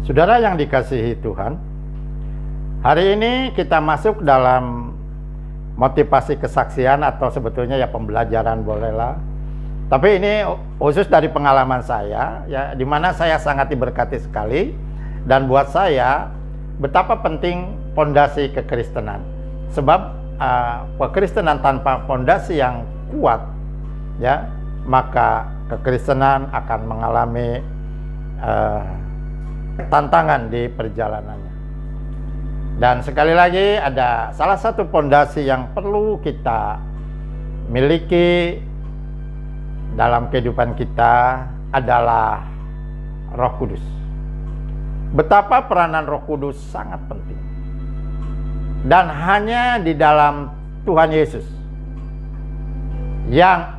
Saudara yang dikasihi Tuhan, hari ini kita masuk dalam motivasi kesaksian atau sebetulnya ya pembelajaran bolehlah. Tapi ini khusus dari pengalaman saya, ya, di mana saya sangat diberkati sekali, dan buat saya betapa penting pondasi kekristenan. Sebab kekristenan tanpa pondasi yang kuat, ya, maka kekristenan akan mengalami tantangan di perjalanannya. Dan sekali lagi ada salah satu pondasi yang perlu kita miliki dalam kehidupan kita adalah Roh Kudus. Betapa peranan Roh Kudus sangat penting. Dan hanya di dalam Tuhan Yesus yang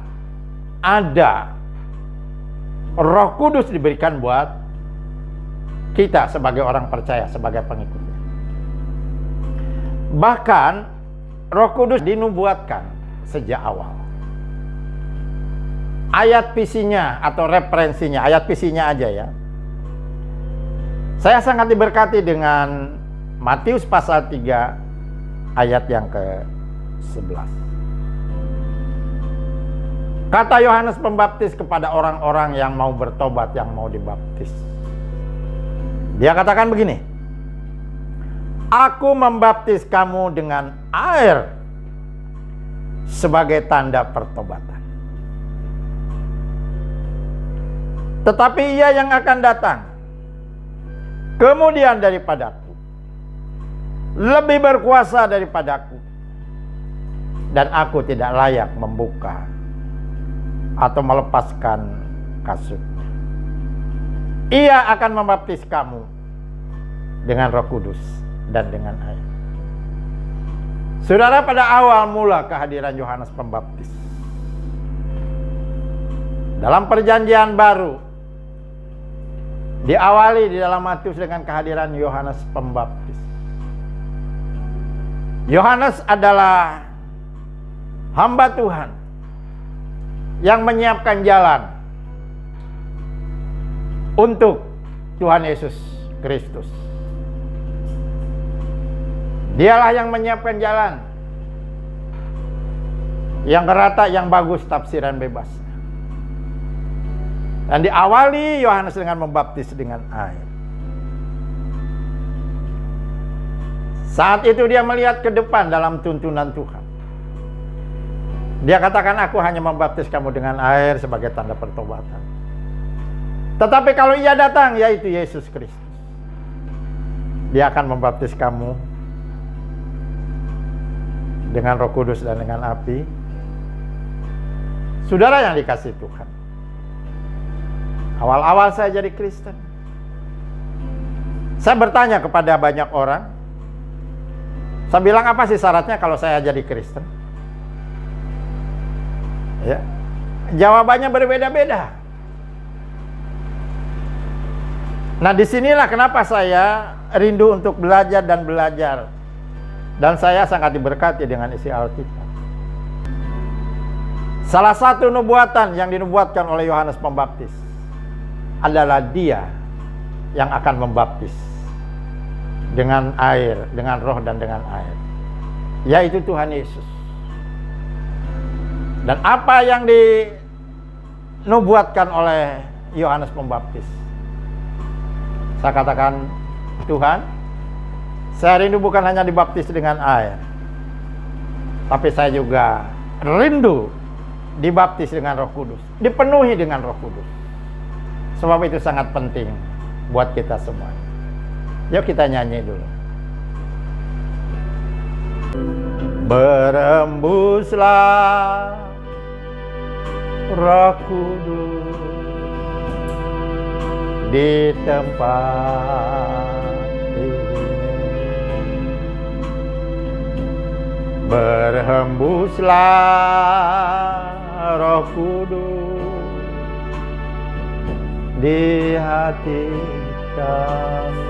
ada Roh Kudus diberikan buat kita sebagai orang percaya, sebagai pengikutnya. Bahkan Roh Kudus dinubuatkan sejak awal. Ayat visinya atau referensinya, ayat visinya aja ya. Saya sangat diberkati dengan Matius pasal 3 ayat yang ke-11. Kata Yohanes Pembaptis kepada orang-orang yang mau bertobat, yang mau dibaptis. Dia katakan begini, "Aku membaptis kamu dengan air sebagai tanda pertobatan. Tetapi Ia yang akan datang kemudian daripadaku, lebih berkuasa daripadaku, dan aku tidak layak membuka atau melepaskan kasutnya. Ia akan membaptis kamu dengan Roh Kudus dan dengan air." Saudara, pada awal mula kehadiran Yohanes Pembaptis dalam perjanjian baru diawali di dalam Matius dengan kehadiran Yohanes Pembaptis. Yohanes adalah hamba Tuhan yang menyiapkan jalan untuk Tuhan Yesus Kristus. Dialah yang menyiapkan jalan yang rata, yang bagus, tafsiran bebas. Dan diawali Yohanes dengan membaptis dengan air. Saat itu dia melihat ke depan dalam tuntunan Tuhan. Dia katakan, "Aku hanya membaptis kamu dengan air sebagai tanda pertobatan. Tetapi kalau Ia datang, yaitu Yesus Kristus, Dia akan membaptis kamu dengan Roh Kudus dan dengan api." Saudara yang dikasihi Tuhan, awal-awal saya jadi Kristen, saya bertanya kepada banyak orang. Saya bilang, "Apa sih syaratnya kalau saya jadi Kristen?" Ya, jawabannya berbeda-beda. Nah, disinilah kenapa saya rindu untuk belajar dan belajar. Dan saya sangat diberkati dengan isi Alkitab. Salah satu nubuatan yang dinubuatkan oleh Yohanes Pembaptis adalah Dia yang akan membaptis dengan air, dengan roh dan dengan air, yaitu Tuhan Yesus. Dan apa yang dinubuatkan oleh Yohanes Pembaptis, saya katakan, "Tuhan, saya rindu bukan hanya dibaptis dengan air, tapi saya juga rindu dibaptis dengan Roh Kudus, dipenuhi dengan Roh Kudus." Sebab itu sangat penting buat kita semua. Yuk kita nyanyi dulu. Berembuslah Roh Kudus di tempat ini, berhembuslah Roh Kudus di hati kami.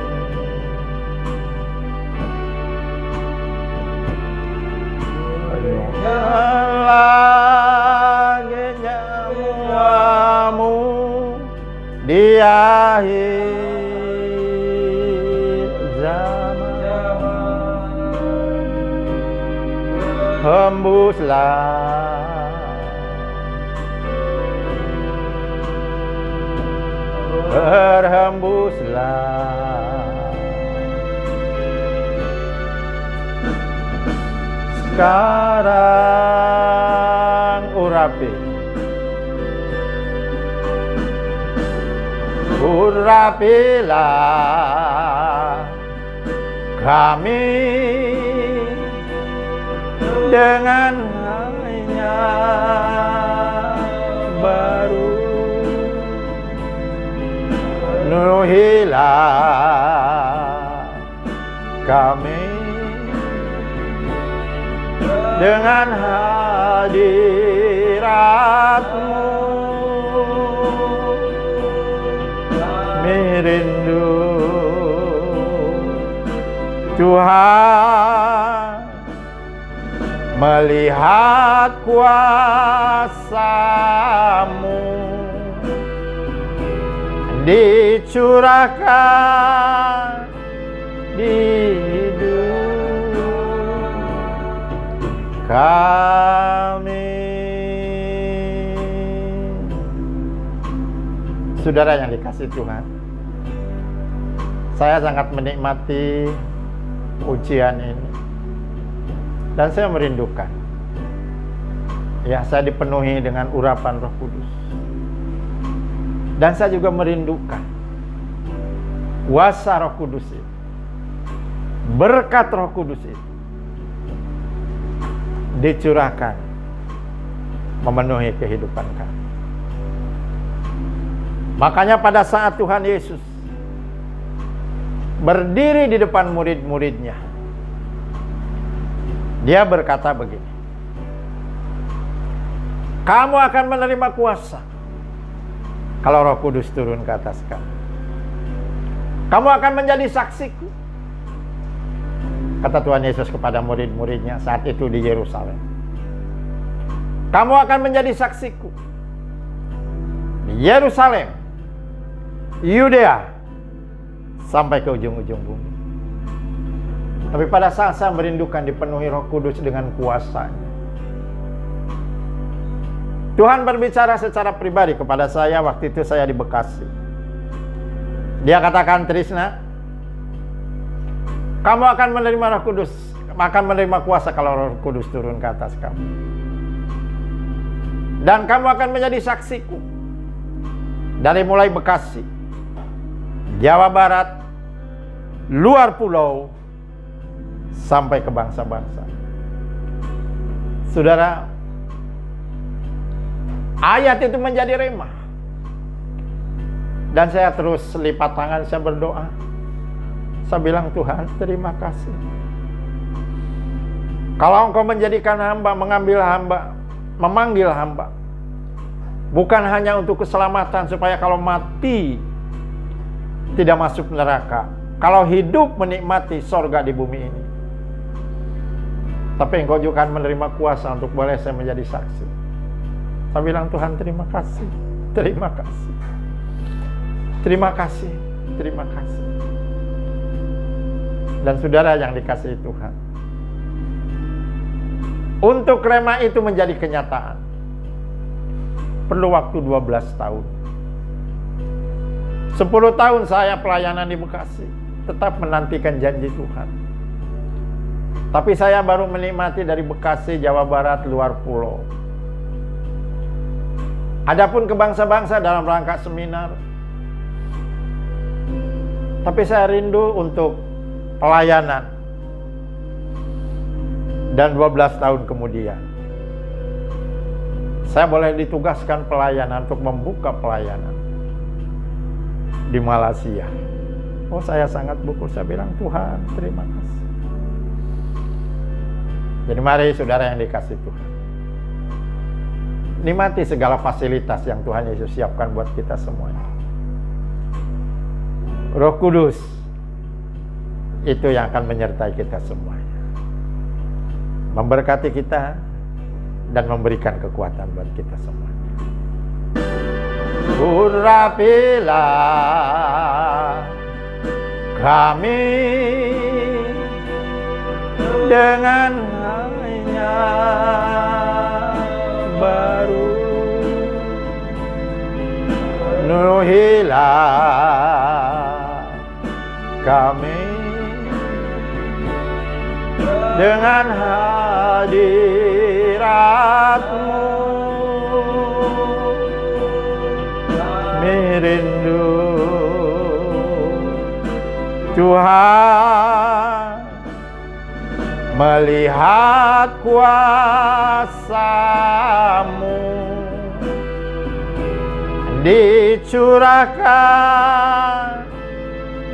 Lagi nyamuamu di akhir hembuslah, berhembuslah. Sekarang urapilah kami dengan hanya baru, penuhilah kami dengan hadirat-Mu. Rindu Tuhan melihat kuasa-Mu dicurahkan di hidup kami. Saudara yang dikasihi Tuhan, saya sangat menikmati ujian ini dan saya merindukan, ya, saya dipenuhi dengan urapan Roh Kudus, dan saya juga merindukan kuasa Roh Kudus itu, berkat Roh Kudus itu dicurahkan memenuhi kehidupan kami. Makanya pada saat Tuhan Yesus berdiri di depan murid-muridnya, Dia berkata begini, kamu akan menerima kuasa kalau Roh Kudus turun ke atas kamu. Kamu akan menjadi saksiku, kata Tuhan Yesus kepada murid-muridnya saat itu di Yerusalem. Kamu akan menjadi saksiku di Yerusalem, Yudea, sampai ke ujung-ujung bumi. Tapi pada saat saya merindukan dipenuhi Roh Kudus dengan kuasa-Nya, Tuhan berbicara secara pribadi kepada saya waktu itu saya di Bekasi. Dia katakan, Trisna, kamu akan menerima Roh Kudus, akan menerima kuasa kalau Roh Kudus turun ke atas kamu. Dan kamu akan menjadi saksiku dari mulai Bekasi, Jawa Barat, luar pulau, sampai ke bangsa-bangsa. Saudara, ayat itu menjadi rema. Dan saya terus lipat tangan, saya berdoa. Saya bilang, Tuhan, terima kasih. Kalau Engkau menjadikan hamba, mengambil hamba, memanggil hamba, bukan hanya untuk keselamatan, supaya kalau mati tidak masuk neraka, kalau hidup menikmati sorga di bumi ini, tapi Engkau juga akan menerima kuasa untuk boleh saya menjadi saksi. Saya bilang, Tuhan, terima kasih, terima kasih, terima kasih, terima kasih. Dan saudara yang dikasihi Tuhan, untuk rema itu menjadi kenyataan, perlu waktu 12 tahun. 10 tahun saya pelayanan di Bekasi, tetap menantikan janji Tuhan. Tapi saya baru menikmati dari Bekasi, Jawa Barat, luar pulau. Adapun ke bangsa-bangsa dalam rangka seminar. Tapi saya rindu untuk pelayanan. Dan 12 tahun kemudian, saya boleh ditugaskan pelayanan untuk membuka pelayanan di Malaysia. Oh, saya sangat bersyukur. Saya bilang, Tuhan, terima kasih. Jadi mari saudara yang dikasih Tuhan, nikmati segala fasilitas yang Tuhan Yesus siapkan buat kita semuanya. Roh Kudus itu yang akan menyertai kita semuanya, memberkati kita dan memberikan kekuatan buat kita semuanya. Urapilah kami dengan hanya baru. Penuhilah kami dengan hadirat-Mu. Merindu Tuhan melihat kuasa-Mu dicurahkan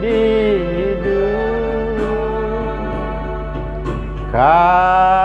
di hidup kami.